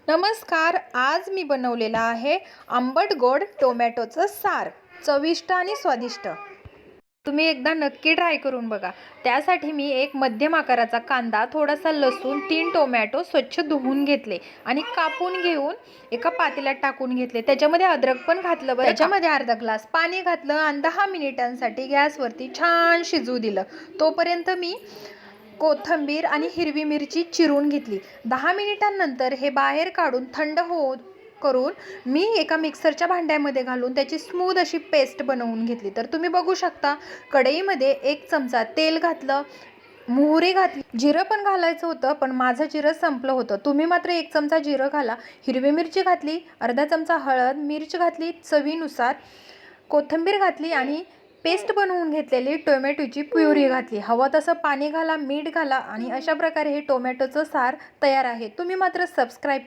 नमस्कार. आज मी बनवलेलं आहे आंबट गोड टोमॅटोचं सार. चविष्ट आणि स्वादिष्ट. तुम्ही एकदा नक्की ट्राय करून बघा. त्यासाठी मी एक मध्यम आकाराचा कांदा, थोडासा लसूण, 3 टोमॅटो स्वच्छ धुवून घेतले आणि कापून घेऊन एका पातेल्यात टाकून घेतले. त्याच्यामध्ये अद्रक पण घातलं बरं. त्याच्यामध्ये अर्धा ग्लास पाणी घातलं आणि 10 मिनिटांसाठी गॅसवरती छान शिजू दिलं. तोपर्यंत मी कोथिंबीर आणि हिरवी मिरची चिरून घेतली. 10 मिनिटांनंतर हे बाहेर काढून थंड करून मी एका मिक्सरच्या भांड्यामध्ये घालून त्याची स्मूथ अशी पेस्ट बनवून घेतली. तर तुम्ही बघू शकता, कढईमध्ये 1 चमचा तेल घातलं, मोहरी घातली, जिरं पण घालायचं होतं पण माझं जिरं संपलं होतं. तुम्ही मात्र 1 चमचा जिरं घाला. हिरवी मिरची घातली, अर्धा चमचा हळद, मिरची घातली चवीनुसार, कोथिंबीर घातली आणि पेस्ट बनवून घेतलेली टोमॅटोची प्युरी घातली. हवं तसं पाणी घाला, मीठ घाला आणि अशा प्रकारे हे टोमॅटोचं सार तयार आहे. तुम्ही मात्र सबस्क्राईब